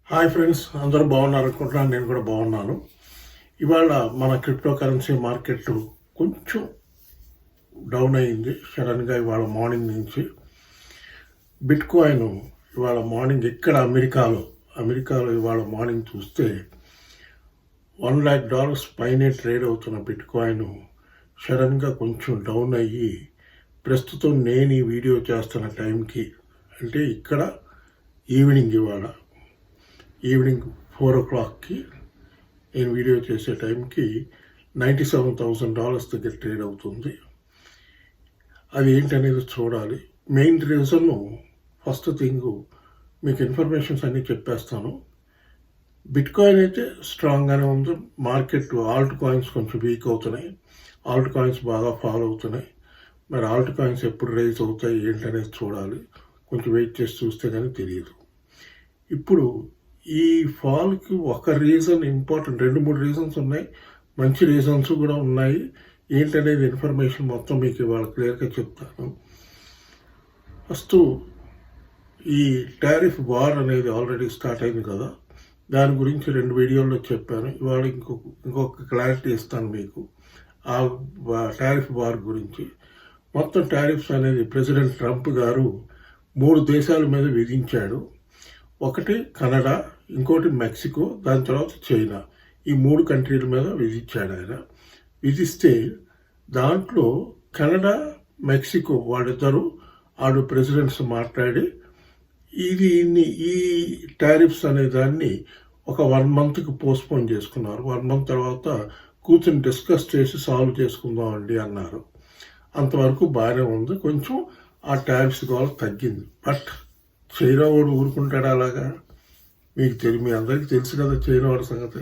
Hi friends, అందరూ బాగున్నారు అనుకుంటున్నాను. నేను కూడా బాగున్నాను. ఇవాళ మన క్రిప్టో కరెన్సీ మార్కెట్ కొంచెం డౌన్ అయింది సడన్గా ఇవాళ మార్నింగ్ నుంచి. బిట్ కాయిన్ ఇవాళ మార్నింగ్ ఇక్కడ అమెరికాలో ఇవాళ మార్నింగ్ చూస్తే $1,00,000 పైనే ట్రేడ్ అవుతున్న బిట్ కాయిన్ సడన్గా కొంచెం డౌన్ అయ్యి ప్రస్తుతం నేను ఈ వీడియో చేస్తున్న టైంకి అంటే ఇక్కడ ఇవాళ ఈవినింగ్ 4 o'clockకి నేను వీడియో చేసే టైంకి $97,000 దగ్గర ట్రేడ్ అవుతుంది. అది ఏంటనేది చూడాలి. మెయిన్ రీజన్ ఫస్ట్ థింగ్ మీకు ఇన్ఫర్మేషన్స్ అన్నీ చెప్పేస్తాను. బిట్ కాయిన్ అయితే స్ట్రాంగ్గానే ఉంది. మార్కెట్ ఆల్ట్ కాయిన్స్ కొంచెం వీక్ అవుతున్నాయి. ఆల్ట్ కాయిన్స్ బాగా ఫాలో అవుతున్నాయి. మరి ఆల్ట్ కాయిన్స్ ఎప్పుడు రైజ్ అవుతాయి ఏంటనేది చూడాలి. కొంచెం వెయిట్ చేసి చూస్తే కానీ తెలియదు. ఇప్పుడు ఈ ఫాల్కి ఒక రీజన్ ఇంపార్టెంట్, 2-3 రీజన్స్ ఉన్నాయి. మంచి రీజన్స్ కూడా ఉన్నాయి. ఏంటనేది ఇన్ఫర్మేషన్ మొత్తం మీకు ఇవాళ క్లియర్గా చెప్తాను. ఫస్ట్ ఈ టారిఫ్ వార్ అనేది ఆల్రెడీ స్టార్ట్ అయింది కదా, దాని గురించి 2 వీడియోల్లో చెప్పాను. ఇవాళ ఇంకొక క్లారిటీ ఇస్తాను మీకు ఆ టారిఫ్ వార్ గురించి. మొత్తం టారిఫ్స్ అనేది ప్రెసిడెంట్ ట్రంప్ గారు 3 దేశాల మీద విధించాడు. ఒకటి కెనడా, ఇంకోటి మెక్సికో, దాని తర్వాత చైనా. ఈ 3 కంట్రీల మీద విధించాడు ఆయన. విధిస్తే దాంట్లో కెనడా, మెక్సికో వాళ్ళిద్దరూ ప్రెసిడెంట్స్ మాట్లాడి ఈ టారిఫ్స్ అనే దాన్ని ఒక 1 monthకి పోస్ట్పోన్ చేసుకున్నారు. 1 month తర్వాత కూర్చొని డిస్కస్ చేసి సాల్వ్ చేసుకుందామండి అన్నారు. అంతవరకు బాగానే ఉంది. కొంచెం ఆ టారిఫ్స్ గోల తగ్గింది. బట్ చైనా వాడు ఊరుకుంటాడు అలాగా? మీ అందరికీ తెలుసు కదా చైనా వాడి సంగతి.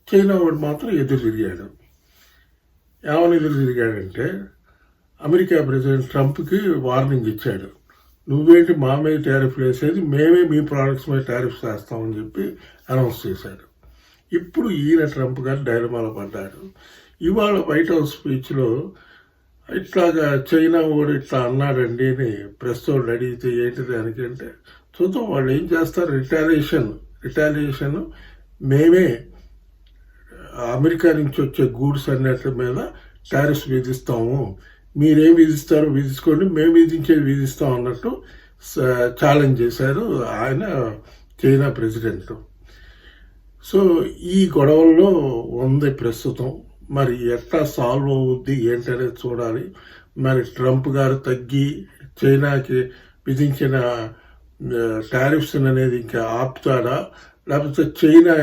చైనా వాడు మాత్రం ఎదురు తిరిగాడు. ఏమని ఎదురు తిరిగాడంటే అమెరికా ప్రెసిడెంట్ ట్రంప్కి వార్నింగ్ ఇచ్చాడు. నువ్వేంటి మా మీద టారిఫ్లు వేసేది, మేమే మీ ప్రోడక్ట్స్ మీద టారిఫ్స్ వేస్తామని చెప్పి అనౌన్స్ చేశాడు. ఇప్పుడు ఈయన ట్రంప్ గారు డైలమాలో పడ్డాడు. ఇవాళ వైట్ హౌస్ స్పీచ్లో ఇట్లాగా చైనా వాడు ఇట్లా అన్నాడండి అని ప్రెస్ వాళ్ళు అడిగితే ఏంటి దానికంటే చూద్దాం వాళ్ళు ఏం చేస్తారు. రిటాలియేషన్ మేమే అమెరికా నుంచి వచ్చే గూడ్స్ అన్నిటి మీద టారిఫ్స్ విధిస్తాము, మీరేం విధిస్తారో విధించుకోండి, మేము విధిస్తాం అన్నట్టు ఛాలెంజ్ చేశారు ఆయన చైనా ప్రెసిడెంట్. సో ఈ గొడవల్లో ఉంది ప్రస్తుతం. మరి ఎట్లా సాల్వ్ అవుద్ది ఏంటనేది చూడాలి. మరి ట్రంప్ గారు తగ్గి చైనాకి విధించిన టారిఫ్స్ అనేది ఇంకా ఆపుతాడా, లేకపోతే చైనా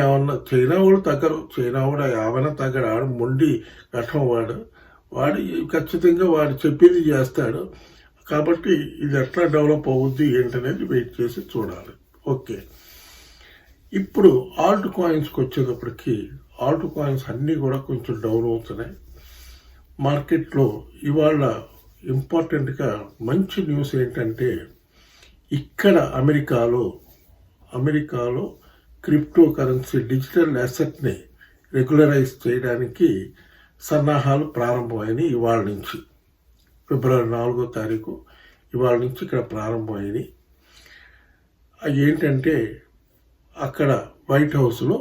వాడు తగ్గరు. చైనా వాడు ఏమైనా తగ్గడు. ఆడు మొండి ఘటం వాడు ఖచ్చితంగా వాడు చెప్పింది చేస్తాడు. కాబట్టి ఇది ఎట్లా డెవలప్ అవుద్ది ఏంటనేది వెయిట్ చేసి చూడాలి. ఓకే, ఇప్పుడు ఆల్ట్ కాయిన్స్కి వచ్చేటప్పటికి ఆల్ట్ కాయిన్స్ అన్నీ కూడా కొంచెం డౌన్ అవుతున్నాయి మార్కెట్లో. ఇవాళ ఇంపార్టెంట్గా మంచి న్యూస్ ఏంటంటే ఇక్కడ అమెరికాలో క్రిప్టో కరెన్సీ డిజిటల్ అసెట్ని రెగ్యులరైజ్ చేయడానికి సన్నాహాలు ప్రారంభమైనవి. ఇవాళ నుంచి ఫిబ్రవరి 4వ తారీఖు ఇవాళ నుంచి ఇక్కడ ప్రారంభమైనవి. అవి ఏంటంటే అక్కడ వైట్ హౌస్లో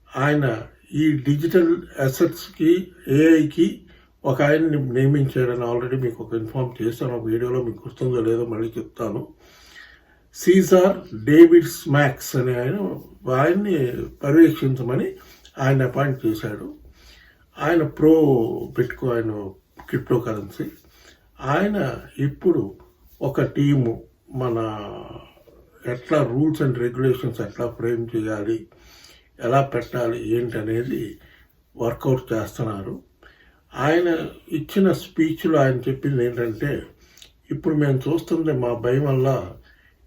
ఆయన ఈ డిజిటల్ అసెట్స్కి ఏఐకి ఒక ఆయన్ని నియమించాడని ఆల్రెడీ మీకు ఒక ఇన్ఫార్మ్ చేస్తాను. ఒక వీడియోలో మీకు గుర్తుందో లేదో మళ్ళీ చెప్తాను. సీజార్ డేవిడ్ స్మాక్స్ అనే ఆయన్ని పర్యవేక్షించమని ఆయన అపాయింట్ చేశాడు. ఆయన ప్రో బిట్కాయిన్ క్రిప్టో కరెన్సీ. ఆయన ఇప్పుడు ఒక టీము మన ఎట్లా రూల్స్ అండ్ రెగ్యులేషన్స్ ఎట్లా ఫ్రేమ్ చేయాలి, ఎలా పెట్టాలి ఏంటనేది వర్కౌట్ చేస్తున్నారు. ఆయన ఇచ్చిన స్పీచ్లో ఆయన చెప్పింది ఏంటంటే ఇప్పుడు మేము చూస్తుంది మా భయం వల్ల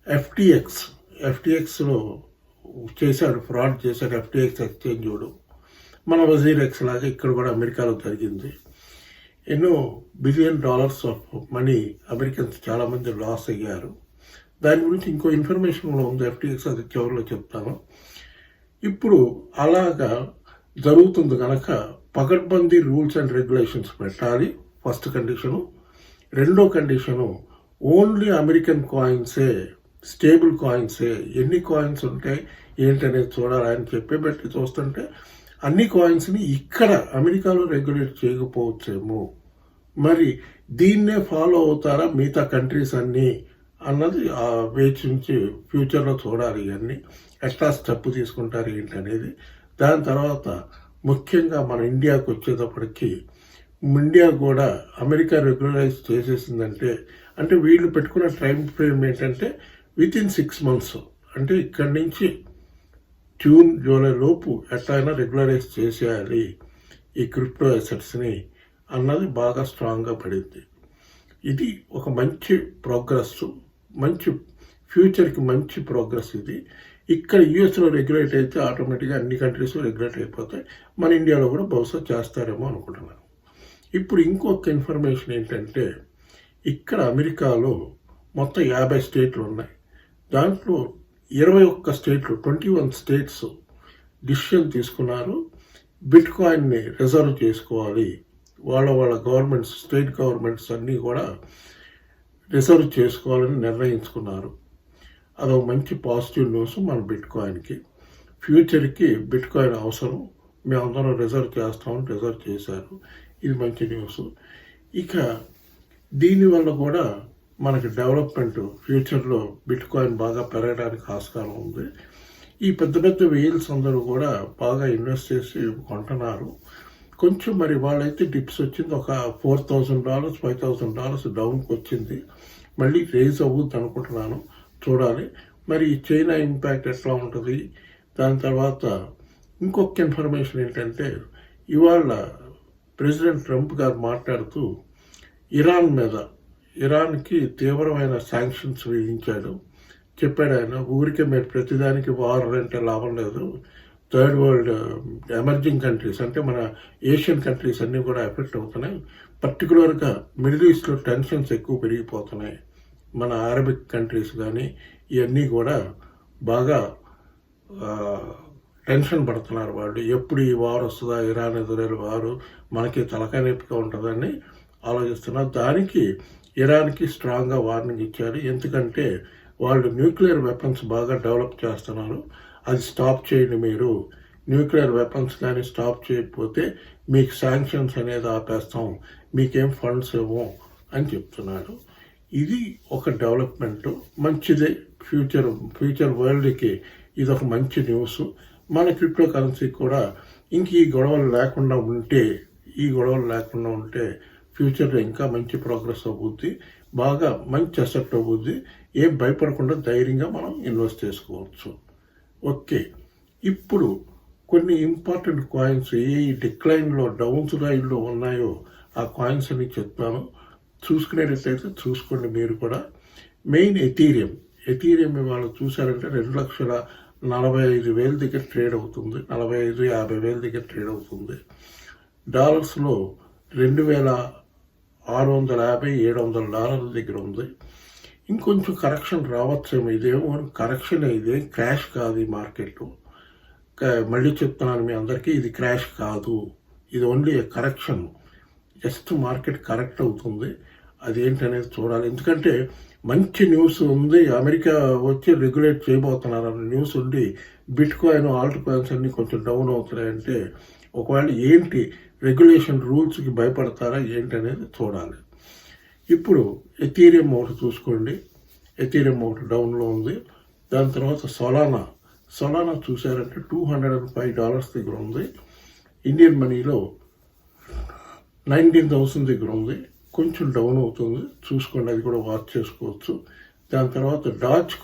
ఎఫ్టీఎక్స్లో చేశాడు, ఫ్రాడ్ చేశాడు. ఎఫ్టీఎక్స్ ఎక్స్చేంజ్ మన వజీరెక్స్ లాగా ఇక్కడ కూడా అమెరికాలో జరిగింది. ఎన్నో $1 billion ఆఫ్ మనీ అమెరికన్స్ చాలామంది లాస్ అయ్యారు. దాని గురించి ఇంకో ఇన్ఫర్మేషన్ కూడా ఉంది ఎఫ్టీఎక్స్, అది చివరిలో చెప్తాను. ఇప్పుడు అలాగా జరుగుతుంది కనుక పకడ్బందీ రూల్స్ అండ్ రెగ్యులేషన్స్ పెట్టాలి ఫస్ట్ కండిషను. రెండో కండిషను ఓన్లీ అమెరికన్ కాయిన్సే స్టేబుల్ కాయిన్సే. ఎన్ని కాయిన్స్ ఉంటాయి ఏంటనేది చూడాలి. ఆయన చెప్పే బట్టి చూస్తుంటే అన్ని కాయిన్స్ని ఇక్కడ అమెరికాలో రెగ్యులేట్ చేయకపోవచ్చేమో, మరి దీన్నే ఫాలో అవుతారా మిగతా కంట్రీస్ అన్నీ అన్నది వేచి నుంచి ఫ్యూచర్లో చూడాలి. ఇవన్నీ ఎట్లా స్టెప్ తీసుకుంటారు ఏంటనేది. దాని తర్వాత ముఖ్యంగా మన ఇండియాకు వచ్చేటప్పటికి ఇండియా కూడా అమెరికా రెగ్యులరైజ్ చేసేసిందంటే, అంటే వీళ్ళు పెట్టుకున్న టైం ఫ్రేమ్ ఏంటంటే వితిన్ 6 months, అంటే ఇక్కడి నుంచి జూన్ జూలై లోపు ఎట్లయినా రెగ్యులరైజ్ చేసేయాలి ఈ క్రిప్టో అసెట్స్ని అన్నది బాగా స్ట్రాంగ్గా పడింది. ఇది ఒక మంచి ప్రోగ్రెస్, మంచి ఫ్యూచర్కి మంచి ప్రోగ్రెస్ ఇది. ఇక్కడ యూఎస్లో రెగ్యులేట్ అయితే ఆటోమేటిక్గా అన్ని కంట్రీస్లో రెగ్యులేట్ అయిపోతాయి. మన ఇండియాలో కూడా బహుశా చేస్తారేమో అనుకుంటున్నాను. ఇప్పుడు ఇంకొక ఇన్ఫర్మేషన్ ఏంటంటే, ఇక్కడ అమెరికాలో మొత్తం 50 స్టేట్లు ఉన్నాయి. దాంట్లో 21 స్టేట్లు 21 స్టేట్స్ డిసిషన్ తీసుకున్నారు. బిట్ కాయిన్ని రిజర్వ్ చేసుకోవాలి. వాళ్ళ గవర్నమెంట్స్, స్టేట్ గవర్నమెంట్స్ అన్నీ కూడా రిజర్వ్ చేసుకోవాలని నిర్ణయించుకున్నారు. అదొక మంచి పాజిటివ్ న్యూస్ మన బిట్ కాయిన్కి. ఫ్యూచర్కి బిట్ కాయిన్ అవసరం, మేమందరం రిజర్వ్ చేస్తామని రిజర్వ్ చేశారు. ఇది మంచి న్యూస్. ఇక దీనివల్ల కూడా మనకి డెవలప్మెంట్ ఫ్యూచర్లో బిట్ కాయిన్ బాగా పెరగడానికి ఆస్కారం ఉంది. ఈ పెద్ద పెద్ద వెయిల్స్ అందరూ కూడా బాగా ఇన్వెస్ట్ చేసి కొంటున్నారు. కొంచెం మరి వాళ్ళైతే డిప్స్ వచ్చింది, ఒక $4,000 $5,000 డౌన్కి వచ్చింది. మళ్ళీ రేజ్ అవ్వద్దు అనుకుంటున్నాను, చూడాలి. మరి చైనా ఇంపాక్ట్ ఎట్లా ఉంటుంది. దాని తర్వాత ఇంకొక ఇన్ఫర్మేషన్ ఏంటంటే, ఇవాళ ప్రెసిడెంట్ ట్రంప్ గారు మాట్లాడుతూ ఇరాన్కి తీవ్రమైన శాంక్షన్స్ విధించాడు. చెప్పాడు ఆయన, ఊరికే మీరు ప్రతిదానికి వార్ అంటే లాభం లేదు. థర్డ్ వరల్డ్ ఎమర్జింగ్ కంట్రీస్ అంటే మన ఏషియన్ కంట్రీస్ అన్నీ కూడా ఎఫెక్ట్ అవుతున్నాయి. పర్టికులర్గా మిడిల్ ఈస్ట్లో టెన్షన్స్ ఎక్కువ పెరిగిపోతున్నాయి. మన అరబిక్ కంట్రీస్ కానీ ఇవన్నీ కూడా బాగా టెన్షన్ పడుతున్నారు. వాళ్ళు ఎప్పుడు ఈ వార్ వస్తుందా, ఇరాన్ ఇజ్రాయెల్ వారు మనకి తలకాయ నొప్పిగా ఉంటుందని ఆలోచిస్తున్నారు. దానికి ఇరాన్కి స్ట్రాంగ్గా వార్నింగ్ ఇచ్చారు. ఎందుకంటే వాళ్ళు న్యూక్లియర్ వెపన్స్ బాగా డెవలప్ చేస్తున్నారు. అది స్టాప్ చేయండి, మీరు న్యూక్లియర్ వెపన్స్ కానీ స్టాప్ చేయకపోతే మీకు శాంక్షన్స్ అనేది ఆపేస్తాం, మీకేం ఫండ్స్ ఇవ్వం అని చెప్తున్నారు. ఇది ఒక డెవలప్మెంట్, మంచిదే. ఫ్యూచర్ వరల్డ్కి ఇది ఒక మంచి న్యూస్. మన క్రిప్టో కరెన్సీ కూడా ఇంక ఈ గొడవలు లేకుండా ఉంటే ఫ్యూచర్లో ఇంకా మంచి ప్రోగ్రెస్ అవుద్ది, బాగా మంచి అసెట్ అవుద్ది. ఏం భయపడకుండా ధైర్యంగా మనం ఇన్వెస్ట్ చేసుకోవచ్చు. ఓకే, ఇప్పుడు కొన్ని ఇంపార్టెంట్ కాయిన్స్ ఏ డిక్లైన్లో డౌన్ లైన్లో ఉన్నాయో ఆ కాయిన్స్ అని చెప్తాను. చూసుకునేటట్లయితే చూసుకోండి మీరు కూడా. మెయిన్ ఎథీరియం ఇవాళ చూసారంటే 2,45,000 దగ్గర ట్రేడ్ అవుతుంది. 45,000-50,000 దగ్గర ట్రేడ్ అవుతుంది. డాలర్స్లో $2,650-700 దగ్గర ఉంది. ఇంకొంచెం కరెక్షన్ రావచ్చేమో. ఇదేమో కరెక్షన్, ఇదేం క్రాష్ కాదు ఈ మార్కెట్. మళ్ళీ చెప్తున్నాను మీ అందరికీ, ఇది క్రాష్ కాదు, ఇది only correction. Just market correct అవుతుంది. అదేంటనేది చూడాలి. ఎందుకంటే మంచి న్యూస్ ఉంది, అమెరికా వచ్చి రెగ్యులేట్ చేయబోతున్నారు అన్న న్యూస్ ఉండి బిట్ కాయిన్, ఆల్ట్ కాయిన్స్ అన్నీ కొంచెం డౌన్ అవుతున్నాయంటే ఒకవేళ ఏంటి రెగ్యులేషన్ రూల్స్కి భయపడతారా ఏంటి అనేది చూడాలి. ఇప్పుడు ఎథీరియం ఒకటి చూసుకోండి. ఎథీరియం ఒకటి డౌన్లో ఉంది. దాని తర్వాత సొలానా చూసారంటే $205 దగ్గర ఉంది. ఇండియన్ మనీలో 19,000 దగ్గర ఉంది. కొంచెం డౌన్ అవుతుంది, చూసుకోండి, అది కూడా వాచ్ చేసుకోవచ్చు. దాని తర్వాత డాజ్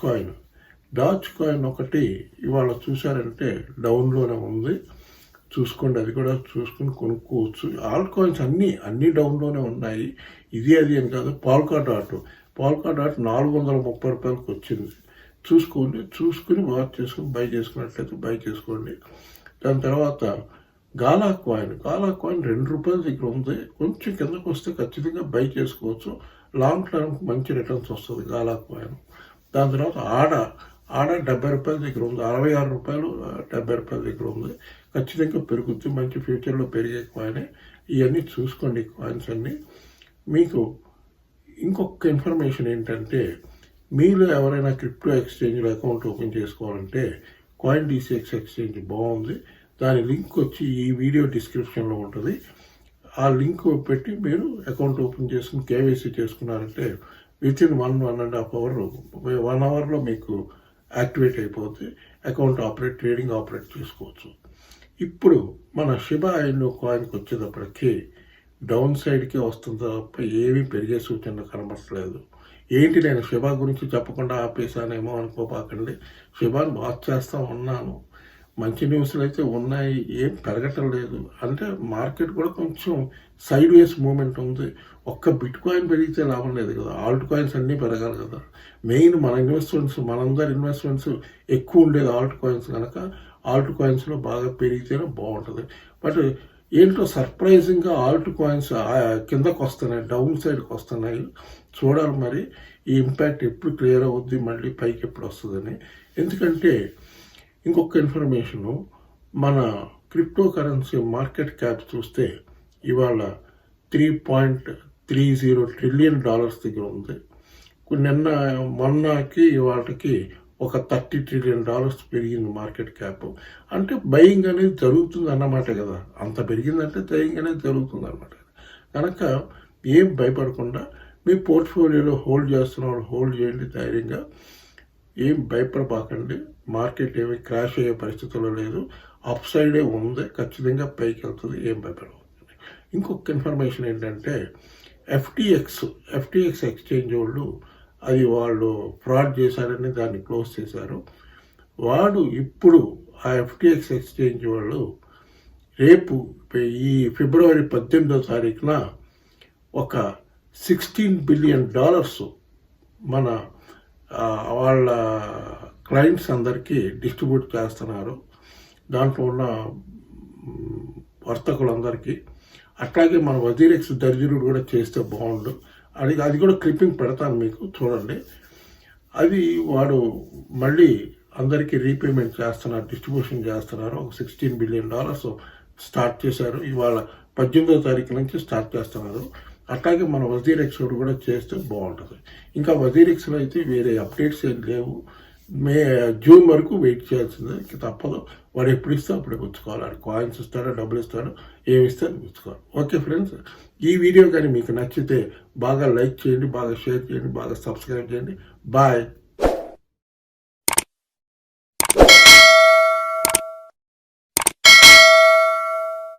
కాయిన్ ఒకటి ఇవాళ చూసారంటే డౌన్లోనే ఉంది. చూసుకోండి, అది కూడా చూసుకుని కొనుక్కోవచ్చు. ఆల్ కాయిన్స్ అన్నీ డౌన్లోనే ఉన్నాయి. ఇది అది అని కాదు. పాల్కా డాట్ $430 వచ్చింది. చూసుకుని వాచ్ చేసుకుని బై చేసుకున్నట్లయితే బై చేసుకోండి. దాని తర్వాత గాలా కాయిన్ $2 దగ్గర ఉంది. కొంచెం కిందకు వస్తే ఖచ్చితంగా బై చేసుకోవచ్చు. లాంగ్ టర్మ్ మంచి రిటర్న్స్ వస్తుంది గాలా కాయిన్. దాని తర్వాత ఆడా $70 దగ్గర ఉంది. $66-70 దగ్గర ఉంది. ఖచ్చితంగా పెరుగుద్ది, మంచి ఫ్యూచర్లో పెరిగే కాయిన్. ఇవన్నీ చూసుకోండి కాయిన్స్ అన్నీ. మీకు ఇంకొక ఇన్ఫర్మేషన్ ఏంటంటే, మీలో ఎవరైనా క్రిప్టో ఎక్స్చేంజ్లో అకౌంట్ ఓపెన్ చేసుకోవాలంటే కాయిన్ డీసీఎక్స్ ఎక్స్చేంజ్ బాగుంది. దాని లింక్ వచ్చి ఈ వీడియో డిస్క్రిప్షన్లో ఉంటుంది. ఆ లింక్ పెట్టి మీరు అకౌంట్ ఓపెన్ చేసుకుని కేవైసీ చేసుకున్నారంటే వితిన్ 1.5 అవర్ 1 అవర్లో మీకు యాక్టివేట్ అయిపోతే అకౌంట్ ట్రేడింగ్ ఆపరేట్ చేసుకోవచ్చు. ఇప్పుడు మన షిబా ఇను కాయిన్కి వచ్చేటప్పటికి డౌన్ సైడ్కి వస్తుంది తప్ప ఏమీ పెరిగే సూచన కనబడట్లేదు. ఏంటి నేను షిబా గురించి చెప్పకుండా ఆపేసానేమో అనుకోపాకండి. షిబాను వాచ్ చేస్తూ ఉన్నాను. మంచి న్యూస్లు అయితే ఉన్నాయి, ఏం పెరగటం లేదు. అంటే మార్కెట్ కూడా కొంచెం సైడ్ వేస్ మూమెంట్ ఉంది. ఒక్క బిట్ కాయిన్ పెరిగితే లాభం లేదు కదా, ఆల్ట్ కాయిన్స్ అన్నీ పెరగాలి కదా. మెయిన్ మన ఇన్వెస్ట్మెంట్స్, మనందరి ఇన్వెస్ట్మెంట్స్ ఎక్కువ ఉండేది ఆల్ట్ కాయిన్స్ కనుక ఆల్ట్ కాయిన్స్లో బాగా పెరిగితేనే బాగుంటుంది. బట్ ఏంటో సర్ప్రైజింగ్గా ఆల్ట్ కాయిన్స్ కిందకు వస్తున్నాయి, డౌన్ సైడ్కి వస్తున్నాయి. చూడాలి మరి ఈ ఇంపాక్ట్ ఎప్పుడు క్లియర్ అవుద్ది, మళ్ళీ పైకి ఎప్పుడు వస్తుందని. ఎందుకంటే ఇంకొక ఇన్ఫర్మేషను, మన క్రిప్టో కరెన్సీ మార్కెట్ క్యాప్ చూస్తే ఇవాళ $3.30 ట్రిలియన్ దగ్గర ఉంది. మొన్నకి ఇవాళకి ఒక $30 ట్రిలియన్ పెరిగింది మార్కెట్ క్యాప్. అంటే బయింగ్ అనేది జరుగుతుంది అన్నమాట కదా. అంత పెరిగిందంటే బయింగ్ అనేది జరుగుతుంది అన్నమాట. కనుక ఏం భయపడకుండా మీ పోర్ట్ఫోలియోలో హోల్డ్ చేస్తున్న వాళ్ళు హోల్డ్ చేయండి ధైర్యంగా. ఏం భయపడబాకండి. మార్కెట్ ఏమి క్రాష్ అయ్యే పరిస్థితుల్లో లేదు, అప్ సైడే ఉంది, ఖచ్చితంగా పైకి వెళ్తుంది, ఏం భయపడబాకండి. ఇంకొక ఇన్ఫర్మేషన్ ఏంటంటే ఎఫ్టీఎక్స్ ఎక్స్చేంజ్ వాళ్ళు ఫ్రాడ్ చేశారని దాన్ని క్లోజ్ చేశారు. ఇప్పుడు ఆ ఎఫ్టీఎక్స్ ఎక్స్చేంజ్ వాళ్ళు రేపు ఈ ఫిబ్రవరి 18వ తారీఖున ఒక $16 బిలియన్ మన వాళ్ళ క్లయింట్స్ అందరికీ డిస్ట్రిబ్యూట్ చేస్తున్నారు, దాంట్లో ఉన్న వర్తకులందరికీ. అట్లాగే మన వజీరెక్స్ దర్జీరుడు కూడా చేస్తే బాగుండు. అది కూడా క్లిప్పింగ్ పెడతాను మీకు, చూడండి. అది వాడు మళ్ళీ అందరికీ రీపేమెంట్ చేస్తున్నారు, డిస్ట్రిబ్యూషన్ చేస్తున్నారు. ఒక $16 బిలియన్ స్టార్ట్ చేశారు. ఇవాళ 18వ తారీఖు నుంచి స్టార్ట్ చేస్తున్నారు. అట్లాగే మన వజీరెక్స్ కూడా చేస్తే బాగుంటుంది. ఇంకా వజీరెక్స్లో అయితే వేరే అప్డేట్స్ ఏం లేవు. జూన్ వరకు వెయిట్ చేయాల్సిందే, తప్పదు. వాడు ఎప్పుడు ఇస్తే అప్పుడే పుచ్చుకోవాలి. వాడు కాయిన్స్ ఇస్తాడో డబ్బులు ఇస్తాడో ఏమి ఇస్తాడో పుచ్చుకోవాలి. ఓకే ఫ్రెండ్స్, ఈ వీడియో కానీ మీకు నచ్చితే బాగా లైక్ చేయండి, బాగా షేర్ చేయండి, బాగా సబ్స్క్రైబ్ చేయండి. బాయ్.